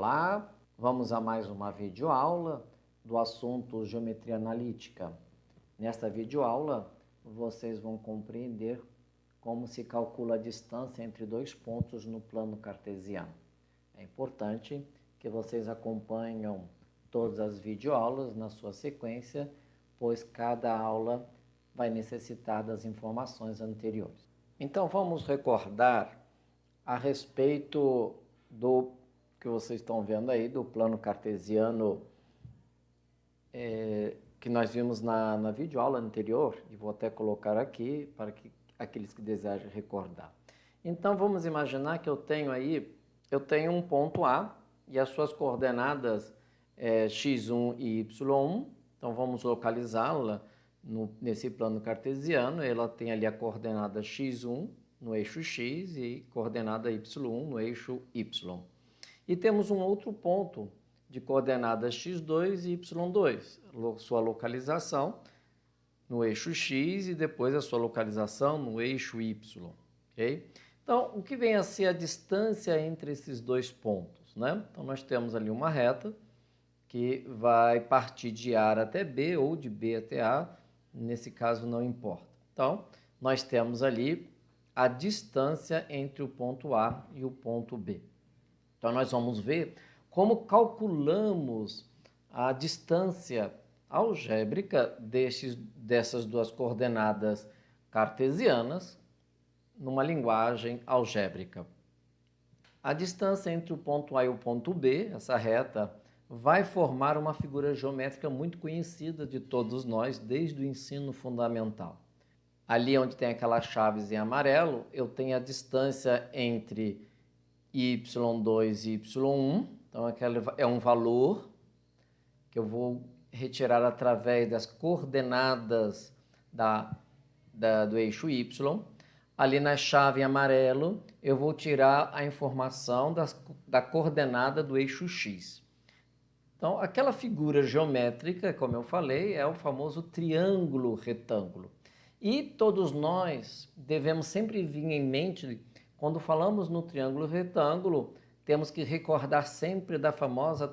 Olá, vamos a mais uma videoaula do assunto Geometria Analítica. Nesta videoaula, vocês vão compreender como se calcula a distância entre dois pontos no plano cartesiano. É importante que vocês acompanhem todas as videoaulas na sua sequência, pois cada aula vai necessitar das informações anteriores. Então, vamos recordar a respeito do que vocês estão vendo aí, do plano cartesiano que nós vimos na videoaula anterior, e vou até colocar aqui para que aqueles que desejem recordar. Então, vamos imaginar que eu tenho um ponto A e as suas coordenadas x1 e y1, então vamos localizá-la nesse plano cartesiano. Ela tem ali a coordenada x1 no eixo x e coordenada y1 no eixo y. E temos um outro ponto de coordenadas x2 e y2, sua localização no eixo x e depois a sua localização no eixo y. Okay? Então, o que vem a ser a distância entre esses dois pontos, né? Então, nós temos ali uma reta que vai partir de A até B ou de B até A, nesse caso não importa. Então, nós temos ali a distância entre o ponto A e o ponto B. Então, nós vamos ver como calculamos a distância algébrica dessas duas coordenadas cartesianas numa linguagem algébrica. A distância entre o ponto A e o ponto B, essa reta, vai formar uma figura geométrica muito conhecida de todos nós desde o ensino fundamental. Ali onde tem aquelas chaves em amarelo, eu tenho a distância entre y2 e y1, então aquele é um valor que eu vou retirar através das coordenadas do eixo y. Ali na chave em amarelo, eu vou tirar a informação da coordenada do eixo x. Então, aquela figura geométrica, como eu falei, é o famoso triângulo retângulo. E todos nós devemos sempre vir em mente, quando falamos no triângulo retângulo, temos que recordar sempre da famosa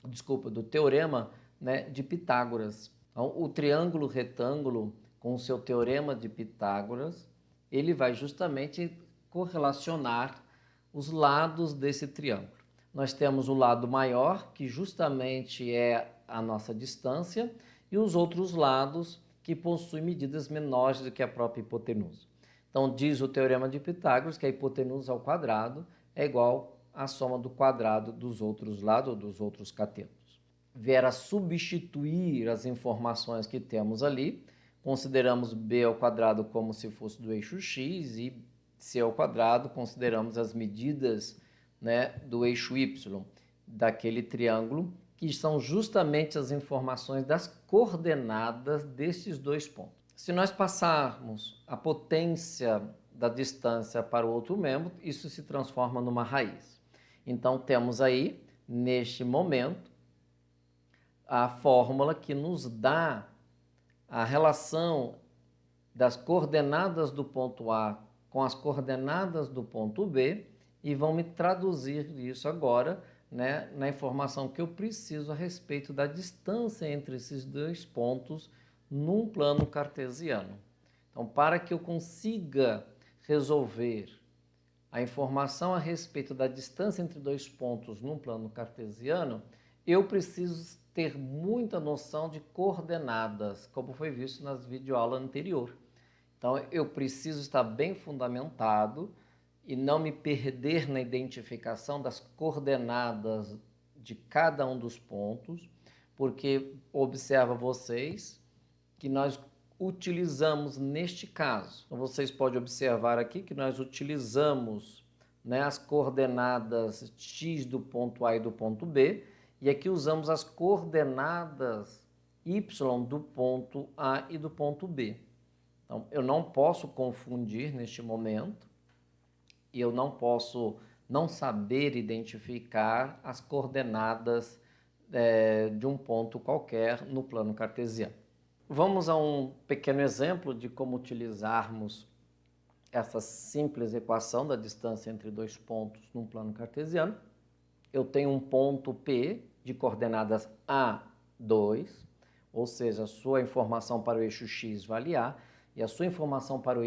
do teorema, né, de Pitágoras. Então, o triângulo retângulo, com o seu teorema de Pitágoras, ele vai justamente correlacionar os lados desse triângulo. Nós temos o lado maior, que justamente é a nossa distância, e os outros lados que possuem medidas menores do que a própria hipotenusa. Então, diz o teorema de Pitágoras que a hipotenusa ao quadrado é igual à soma do quadrado dos outros lados, ou dos outros catetos. Vier a substituir as informações que temos ali, consideramos b ao quadrado como se fosse do eixo x e c ao quadrado consideramos as medidas, né, do eixo y, daquele triângulo, que são justamente as informações das coordenadas desses dois pontos. Se nós passarmos a potência da distância para o outro membro, isso se transforma numa raiz. Então, temos aí, neste momento, a fórmula que nos dá a relação das coordenadas do ponto A com as coordenadas do ponto B e vão me traduzir isso agora, né, na informação que eu preciso a respeito da distância entre esses dois pontos num plano cartesiano. Então, para que eu consiga resolver a informação a respeito da distância entre dois pontos num plano cartesiano, eu preciso ter muita noção de coordenadas, como foi visto nas videoaulas anteriores. Então, eu preciso estar bem fundamentado e não me perder na identificação das coordenadas de cada um dos pontos, porque observa vocês que nós utilizamos neste caso. Então, vocês podem observar aqui que nós utilizamos, né, as coordenadas x do ponto A e do ponto B, e aqui usamos as coordenadas y do ponto A e do ponto B. Então, eu não posso confundir neste momento e eu não posso não saber identificar as coordenadas de um ponto qualquer no plano cartesiano. Vamos a um pequeno exemplo de como utilizarmos essa simples equação da distância entre dois pontos num plano cartesiano. eu tenho um ponto P de coordenadas A2, ou seja, a sua informação para o eixo X vale A e a sua informação para o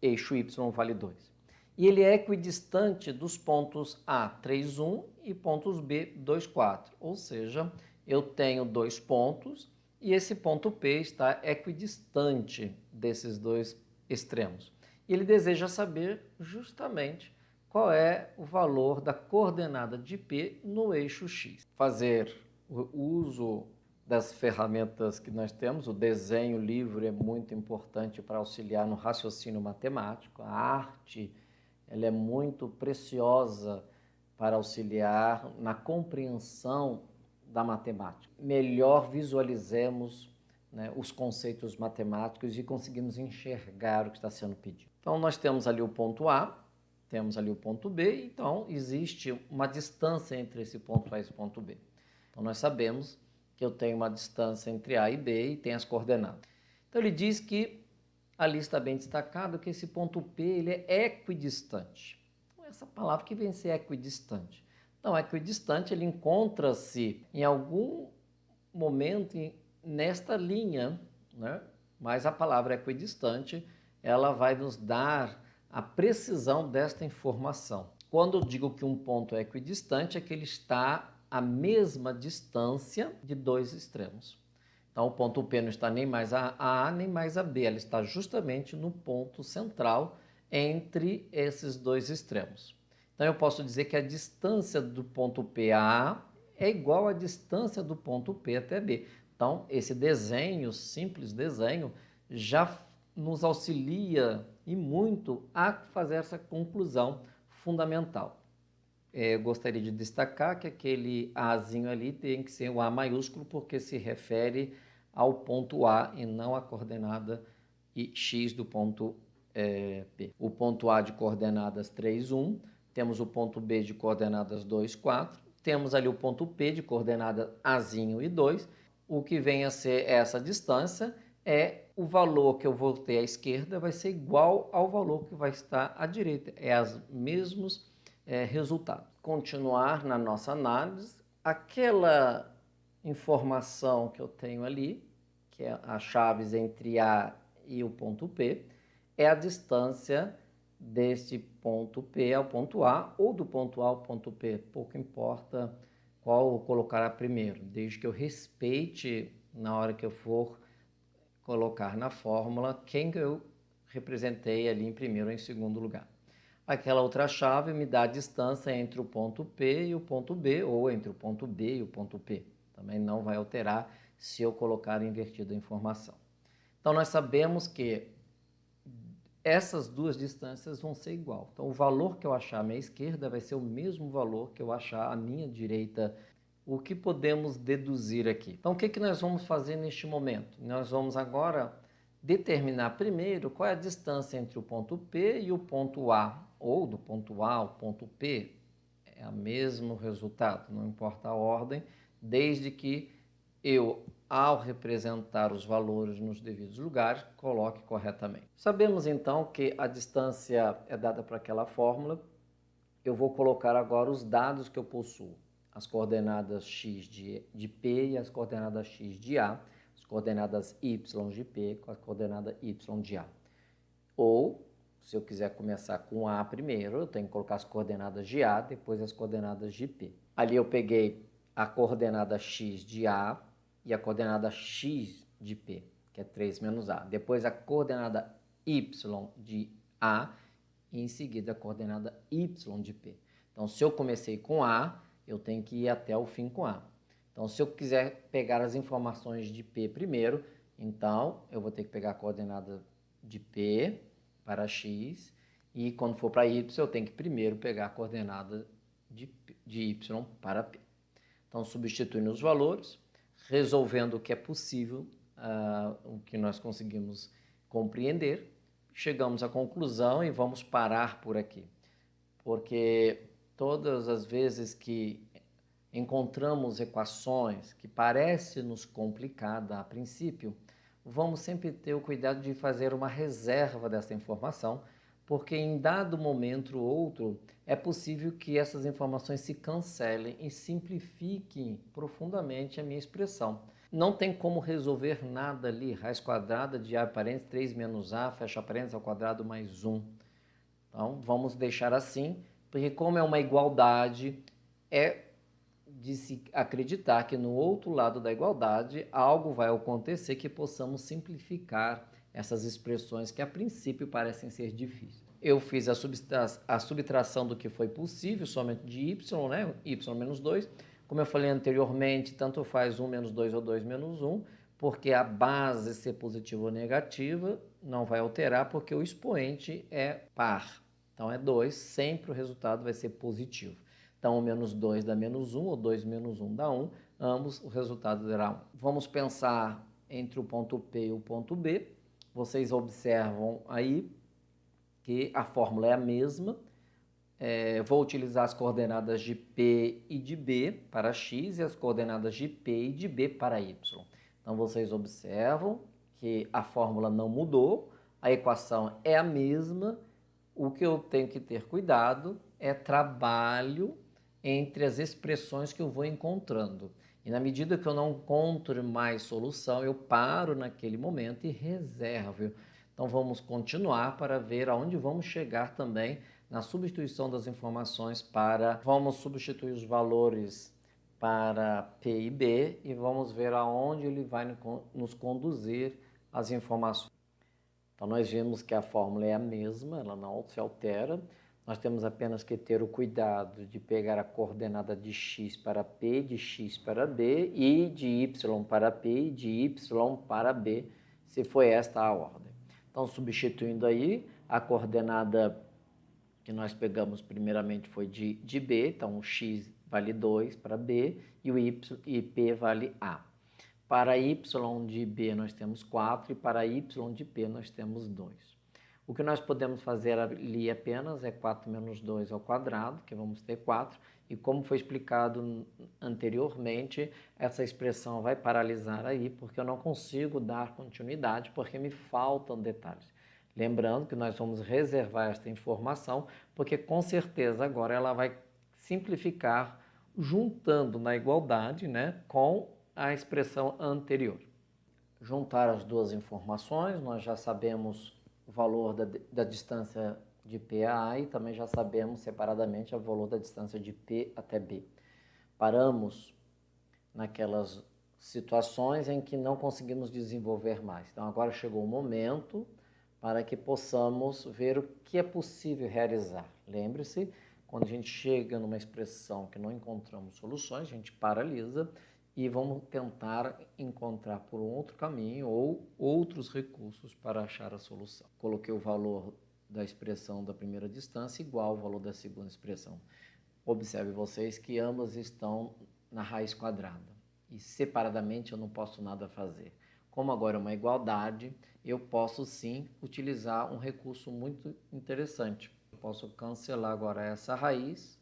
eixo Y vale 2. E ele é equidistante dos pontos A, 3, 1 e pontos B, 2, 4. Ou seja, eu tenho dois pontos e esse ponto P está equidistante desses dois extremos. E ele deseja saber justamente qual é o valor da coordenada de P no eixo X. Fazer o uso das ferramentas que nós temos, o desenho livre é muito importante para auxiliar no raciocínio matemático, a arte ela é muito preciosa para auxiliar na compreensão da matemática. Melhor visualizemos, né, os conceitos matemáticos e conseguimos enxergar o que está sendo pedido. Então, nós temos ali o ponto A, temos ali o ponto B, então existe uma distância entre esse ponto A e esse ponto B. Então, nós sabemos que eu tenho uma distância entre A e B e tem as coordenadas. Então, ele diz que ali está bem destacado que esse ponto P ele é equidistante. Então, essa palavra que vem ser equidistante. Então, equidistante ele encontra-se em algum momento nesta linha, né? Mas a palavra equidistante ela vai nos dar a precisão desta informação. Quando eu digo que um ponto é equidistante, é que ele está à mesma distância de dois extremos. Então, o ponto P não está nem mais a A, nem mais a B, ela está justamente no ponto central entre esses dois extremos. Então, eu posso dizer que a distância do ponto P a A é igual à distância do ponto P até B. Então, esse desenho, simples desenho, já nos auxilia e muito a fazer essa conclusão fundamental. Gostaria de destacar que aquele Azinho ali tem que ser o A maiúsculo, porque se refere ao ponto A e não à coordenada X do ponto P. O ponto A de coordenadas 3, 1, temos o ponto B de coordenadas 2, 4, temos ali o ponto P de coordenada Azinho e 2, o que vem a ser essa distância é o valor que eu vou ter à esquerda vai ser igual ao valor que vai estar à direita, é os mesmos resultados. Continuar na nossa análise, aquela informação que eu tenho ali, que é as chaves entre A e o ponto P, é a distância deste ponto P ao ponto A ou do ponto A ao ponto P, pouco importa qual eu colocar primeiro, desde que eu respeite na hora que eu for colocar na fórmula quem eu representei ali em primeiro ou em segundo lugar. Aquela outra chave me dá a distância entre o ponto P e o ponto B, ou entre o ponto B e o ponto P. Também não vai alterar se eu colocar invertido a informação. Então, nós sabemos que essas duas distâncias vão ser igual. Então, o valor que eu achar à minha esquerda vai ser o mesmo valor que eu achar à minha direita. O que podemos deduzir aqui? Então, o que nós vamos fazer neste momento? Nós vamos agora determinar primeiro qual é a distância entre o ponto P e o ponto A, ou do ponto A ao ponto P, é o mesmo resultado, não importa a ordem, desde que eu, ao representar os valores nos devidos lugares, coloque corretamente. Sabemos então que a distância é dada por aquela fórmula, eu vou colocar agora os dados que eu possuo, as coordenadas x de P e as coordenadas x de A, as coordenadas y de P com a coordenada y de A. Ou, se eu quiser começar com A primeiro, eu tenho que colocar as coordenadas de A, depois as coordenadas de P. Ali eu peguei a coordenada x de A e a coordenada x de P, que é 3 menos A. Depois a coordenada y de A e em seguida a coordenada y de P. Então, se eu comecei com A, eu tenho que ir até o fim com A. Então, se eu quiser pegar as informações de P primeiro, então eu vou ter que pegar a coordenada de P para X e quando for para Y, eu tenho que primeiro pegar a coordenada de Y para P. Então, substituindo os valores, resolvendo o que é possível, o que nós conseguimos compreender, chegamos à conclusão e vamos parar por aqui. Porque todas as vezes que encontramos equações que parecem nos complicadas a princípio, vamos sempre ter o cuidado de fazer uma reserva dessa informação porque em dado momento ou outro é possível que essas informações se cancelem e simplifiquem profundamente a minha expressão. Não tem como resolver nada ali, raiz quadrada de a parênteses 3 menos a, fecha parênteses ao quadrado mais 1. Então, vamos deixar assim, porque como é uma igualdade, é de se acreditar que no outro lado da igualdade algo vai acontecer que possamos simplificar essas expressões que a princípio parecem ser difíceis. Eu fiz a subtração do que foi possível, somente de y, né? Y menos 2. Como eu falei anteriormente, tanto faz 1 menos 2 ou 2 menos 1, porque a base ser positiva ou negativa não vai alterar, porque o expoente é par. Então é 2, sempre o resultado vai ser positivo. Então, o menos 2 dá menos 1, ou 2 menos 1 dá 1, ambos o resultado dará 1. Vamos pensar entre o ponto P e o ponto B. Vocês observam aí que a fórmula é a mesma. Vou utilizar as coordenadas de P e de B para x e as coordenadas de P e de B para y. Então, vocês observam que a fórmula não mudou, a equação é a mesma. O que eu tenho que ter cuidado é trabalho entre as expressões que eu vou encontrando. E na medida que eu não encontro mais solução, eu paro naquele momento e reservo. Então vamos continuar para ver aonde vamos chegar também na substituição das informações Vamos substituir os valores para P e B e vamos ver aonde ele vai nos conduzir as informações. Então nós vimos que a fórmula é a mesma, ela não se altera. Nós temos apenas que ter o cuidado de pegar a coordenada de x para P, de x para B e de y para P e de y para B, se foi esta a ordem. Então, substituindo aí, a coordenada que nós pegamos primeiramente foi de B, então o x vale 2 para B e o y e P vale A. Para y de B nós temos 4 e para y de P nós temos 2. O que nós podemos fazer ali apenas é 4 menos 2 ao quadrado, que vamos ter 4, e como foi explicado anteriormente, essa expressão vai paralisar aí, porque eu não consigo dar continuidade, porque me faltam detalhes. Lembrando que nós vamos reservar esta informação, porque com certeza agora ela vai simplificar juntando na igualdade, né, com a expressão anterior. Juntar as duas informações, nós já sabemos o valor da distância de P a A e também já sabemos separadamente o valor da distância de P até B. Paramos naquelas situações em que não conseguimos desenvolver mais. Então agora chegou o momento para que possamos ver o que é possível realizar. Lembre-se, quando a gente chega numa expressão que não encontramos soluções, a gente paralisa e vamos tentar encontrar por um outro caminho ou outros recursos para achar a solução. Coloquei o valor da expressão da primeira distância igual ao valor da segunda expressão. Observe vocês que ambas estão na raiz quadrada e separadamente eu não posso nada fazer. Como agora é uma igualdade, eu posso sim utilizar um recurso muito interessante. Eu posso cancelar agora essa raiz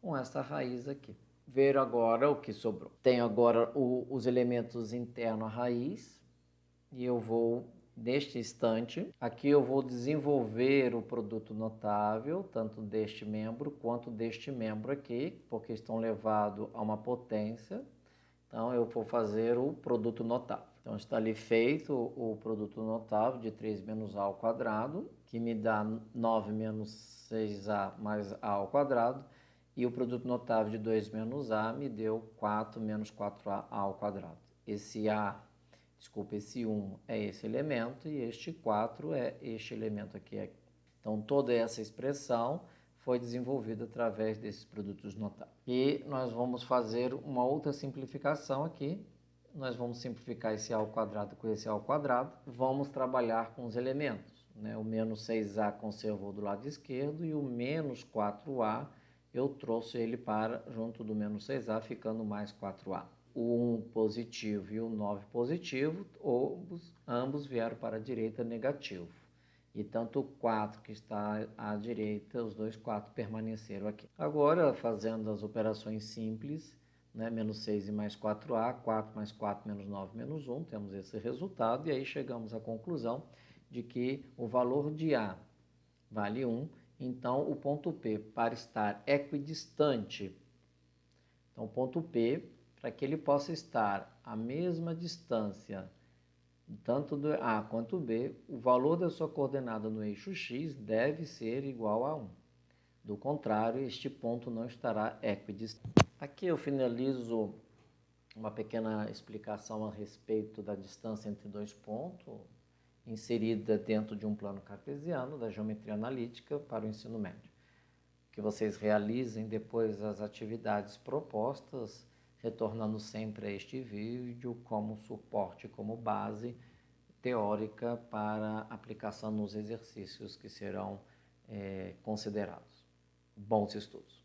com essa raiz aqui. Ver agora o que sobrou. Tenho agora os elementos internos à raiz e eu vou, neste instante, aqui eu vou desenvolver o produto notável, tanto deste membro quanto deste membro aqui, porque estão levados a uma potência. Então, eu vou fazer o produto notável. Então, está ali feito o produto notável de 3 menos a ao quadrado, que me dá 9 menos 6a mais a ao quadrado. E o produto notável de 2 menos a me deu 4 menos 4a ao quadrado. Esse 1 é esse elemento e este 4 é este elemento aqui. Então, toda essa expressão foi desenvolvida através desses produtos notáveis. E nós vamos fazer uma outra simplificação aqui. Nós vamos simplificar esse a ao quadrado com esse a ao quadrado. Vamos trabalhar com os elementos, né? O menos 6a conservou do lado esquerdo e o menos 4a eu trouxe ele para junto do menos 6a, ficando mais 4a. O 1 positivo e o 9 positivo, ambos vieram para a direita negativo. E tanto o 4 que está à direita, os dois 4 permaneceram aqui. Agora, fazendo as operações simples, né, menos 6 e mais 4a, 4 mais 4 menos 9 menos 1, temos esse resultado. E aí chegamos à conclusão de que o valor de a vale 1. Então, o ponto P, para estar equidistante, então o ponto P, para que ele possa estar à mesma distância, tanto do A quanto B, o valor da sua coordenada no eixo x deve ser igual a 1. Do contrário, este ponto não estará equidistante. Aqui eu finalizo uma pequena explicação a respeito da distância entre dois pontos, inserida dentro de um plano cartesiano da geometria analítica para o ensino médio. Que vocês realizem depois as atividades propostas, retornando sempre a este vídeo como suporte, como base teórica para aplicação nos exercícios que serão considerados. Bons estudos!